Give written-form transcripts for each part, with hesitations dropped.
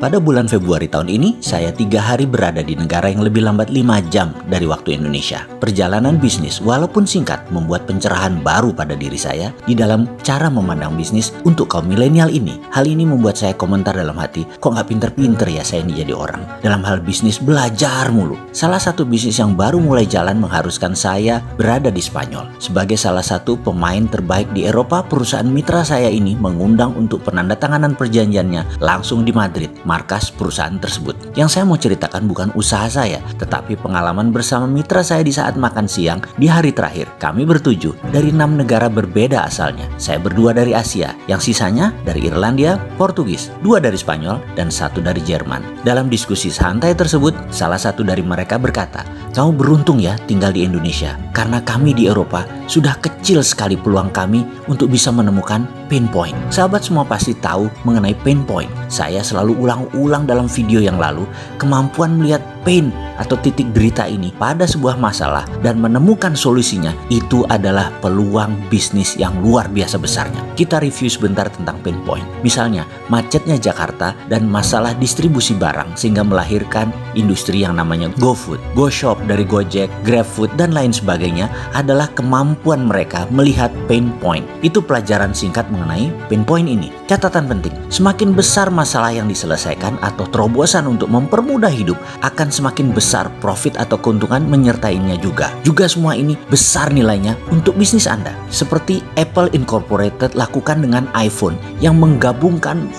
Pada bulan Februari tahun ini, saya 3 hari berada di negara yang lebih lambat 5 jam dari waktu Indonesia. Perjalanan bisnis walaupun singkat membuat pencerahan baru pada diri saya di dalam cara memandang bisnis untuk kaum milenial ini. Hal ini membuat saya komentar dalam hati, kok nggak pinter-pinter ya saya ini jadi orang. Dalam hal bisnis belajar mulu. Salah satu bisnis yang baru mulai jalan mengharuskan saya berada di Spanyol. Sebagai salah satu pemain terbaik di Eropa, perusahaan mitra saya ini mengundang untuk penandatanganan perjanjiannya langsung di Madrid, markas perusahaan tersebut. Yang saya mau ceritakan bukan usaha saya, tetapi pengalaman bersama mitra saya di saat makan siang di hari terakhir. Kami bertujuh dari 6 negara berbeda asalnya. Saya berdua dari Asia, yang sisanya dari Irlandia, Portugis, 2 dari Spanyol, dan 1 dari Jerman. Dalam diskusi santai tersebut, salah satu dari mereka berkata, "Kamu beruntung ya tinggal di Indonesia, karena kami di Eropa sudah kecil sekali peluang kami untuk bisa menemukan pain point." Sahabat semua pasti tahu mengenai pain point. Saya selalu ulang-ulang dalam video yang lalu, kemampuan melihat pain atau titik derita ini pada sebuah masalah dan menemukan solusinya, itu adalah peluang bisnis yang luar biasa besarnya. Kita review sebentar tentang pain point. Misalnya, macetnya Jakarta dan masalah distribusi barang sehingga melahirkan industri yang namanya GoFood, GoShop dari Gojek, GrabFood, dan lain sebagainya adalah kemampuan mereka melihat pain point. Itu pelajaran singkat mengenai pain point ini. Catatan penting, semakin besar masalah yang diselesaikan atau terobosan untuk mempermudah hidup, akan semakin besar profit atau keuntungan menyertainya juga. Juga semua ini besar nilainya untuk bisnis Anda. Seperti Apple Incorporated lakukan dengan iPhone yang menggabungkan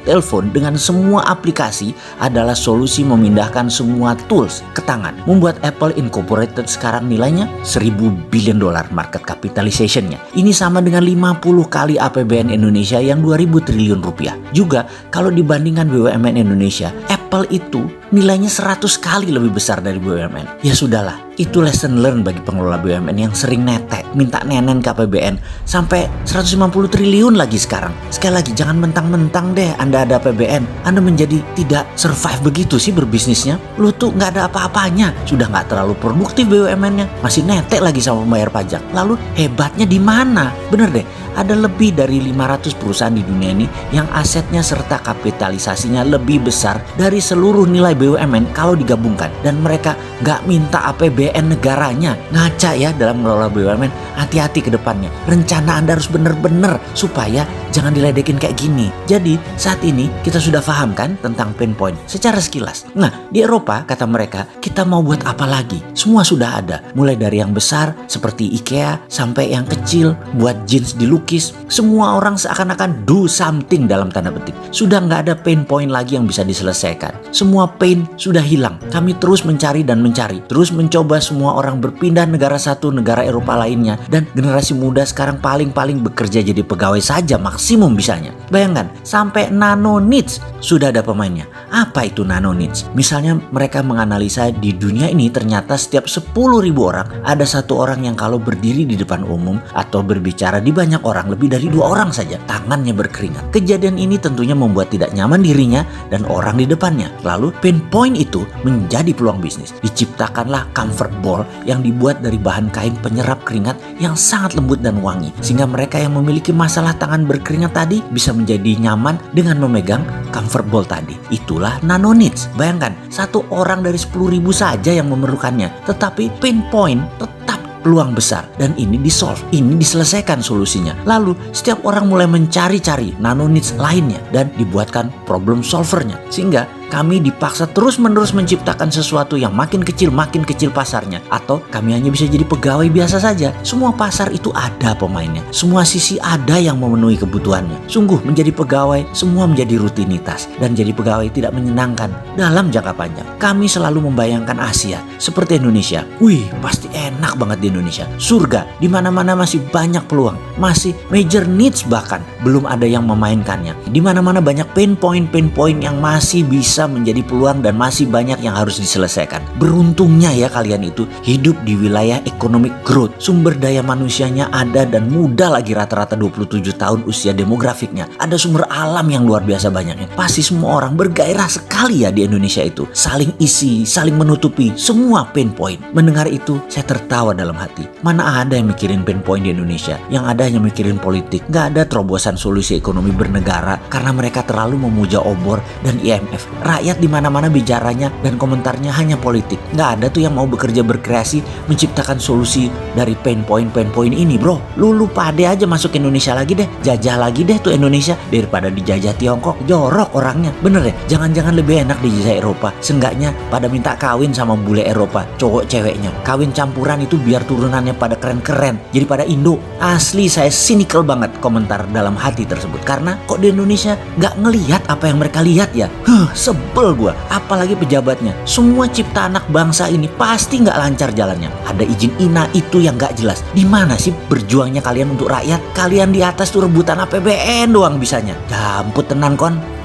telepon dengan semua aplikasi adalah solusi memindahkan semua tools ke tangan. Membuat Apple Incorporated sekarang nilainya $1.000 billion market capitalization-nya. Ini sama dengan 50 kali APBN Indonesia yang 2.000 triliun rupiah. Juga kalau dibandingkan BUMN Indonesia, Apple itu nilainya 100 kali lebih besar dari BUMN. Ya sudahlah, itu lesson learn bagi pengelola BUMN yang sering netek, minta nenen ke APBN sampai 150 triliun lagi sekarang. Sekali lagi, jangan mentang-mentang deh Anda ada APBN, Anda menjadi tidak survive begitu sih berbisnisnya. Lu tuh nggak ada apa-apanya, sudah nggak terlalu produktif BUMN-nya, masih netek lagi sama pembayar pajak. Lalu hebatnya di mana? Bener deh, ada lebih dari 500 perusahaan di dunia ini yang asetnya serta kapitalisasinya lebih besar dari seluruh nilai BUMN kalau digabungkan, dan mereka nggak minta APBN negaranya. Ngaca ya dalam mengelola BUMN, hati-hati ke depannya. Rencana Anda harus bener-bener supaya jangan diledekin kayak gini. Jadi saat ini kita sudah paham kan tentang pain point secara sekilas. Nah, di Eropa kata mereka, kita mau buat apa lagi? Semua sudah ada, mulai dari yang besar seperti IKEA sampai yang kecil buat jeans dilukis. Semua orang seakan-akan do something dalam tanda petik. Sudah nggak ada pain point lagi yang bisa diselesaikan. Semua pain sudah hilang. Kami terus mencari dan mencari, terus mencoba semua orang berpindah negara satu negara Eropa lainnya, dan generasi muda sekarang paling-paling bekerja jadi pegawai saja maksimum bisanya. Bayangkan, sampai nano niche sudah ada pemainnya. Apa itu nano niche? Misalnya mereka menganalisa di dunia ini ternyata setiap 10.000 orang ada 1 orang yang kalau berdiri di depan umum atau berbicara di banyak orang, lebih dari 2 orang saja tangannya berkeringat. Kejadian ini tentunya membuat tidak nyaman dirinya dan orang di depannya. Lalu pain point itu menjadi peluang bisnis. Diciptakanlah comfort ball yang dibuat dari bahan kain penyerap keringat yang sangat lembut dan wangi, sehingga mereka yang memiliki masalah tangan berkeringat tadi bisa menjadi nyaman dengan memegang comfort ball tadi. Itulah nano niche. Bayangkan, 1 orang dari 10.000 saja yang memerlukannya, tetapi pain point tetap peluang besar, dan ini disolve, ini diselesaikan solusinya. Lalu setiap orang mulai mencari-cari nano niche lainnya dan dibuatkan problem solvernya, sehingga kami dipaksa terus-menerus menciptakan sesuatu yang makin kecil pasarnya, atau kami hanya bisa jadi pegawai biasa saja. Semua pasar itu ada pemainnya, semua sisi ada yang memenuhi kebutuhannya. Sungguh menjadi pegawai semua menjadi rutinitas, dan jadi pegawai tidak menyenangkan dalam jangka panjang. Kami selalu membayangkan Asia seperti Indonesia. Wih, pasti enak banget di Indonesia. Surga, di mana-mana masih banyak peluang, masih major needs, bahkan belum ada yang memainkannya. Di mana-mana banyak pain point yang masih bisa bisa menjadi peluang dan masih banyak yang harus diselesaikan. Beruntungnya ya kalian itu hidup di wilayah economic growth. Sumber daya manusianya ada dan muda lagi, rata-rata 27 tahun usia demografiknya. Ada sumber alam yang luar biasa banyaknya. Pasti semua orang bergairah sekali ya di Indonesia itu. Saling isi, saling menutupi semua pain point. Mendengar itu saya tertawa dalam hati. Mana ada yang mikirin pain point di Indonesia? Yang ada hanya mikirin politik. Gak ada terobosan solusi ekonomi bernegara karena mereka terlalu memuja obor dan IMF. Rakyat di mana-mana bicaranya dan komentarnya hanya politik. Nggak ada tuh yang mau bekerja berkreasi menciptakan solusi dari pain point ini, bro. Lu pade aja masuk Indonesia lagi deh, jajah lagi deh tuh Indonesia daripada dijajah Tiongkok. Jorok orangnya, bener ya. Jangan-jangan lebih enak dijajah Eropa. Seenggaknya pada minta kawin sama bule Eropa, cowok ceweknya. Kawin campuran itu biar turunannya pada keren-keren, jadi pada Indo. Asli saya cynical banget komentar dalam hati tersebut karena kok di Indonesia nggak ngelihat apa yang mereka lihat ya. Sebel gua. Apalagi pejabatnya. Semua cipta anak bangsa ini pasti nggak lancar jalannya. Ada izin INA itu yang nggak jelas. Di mana sih berjuangnya kalian untuk rakyat? Kalian di atas tuh rebutan APBN doang bisanya. Jamput tenan kon.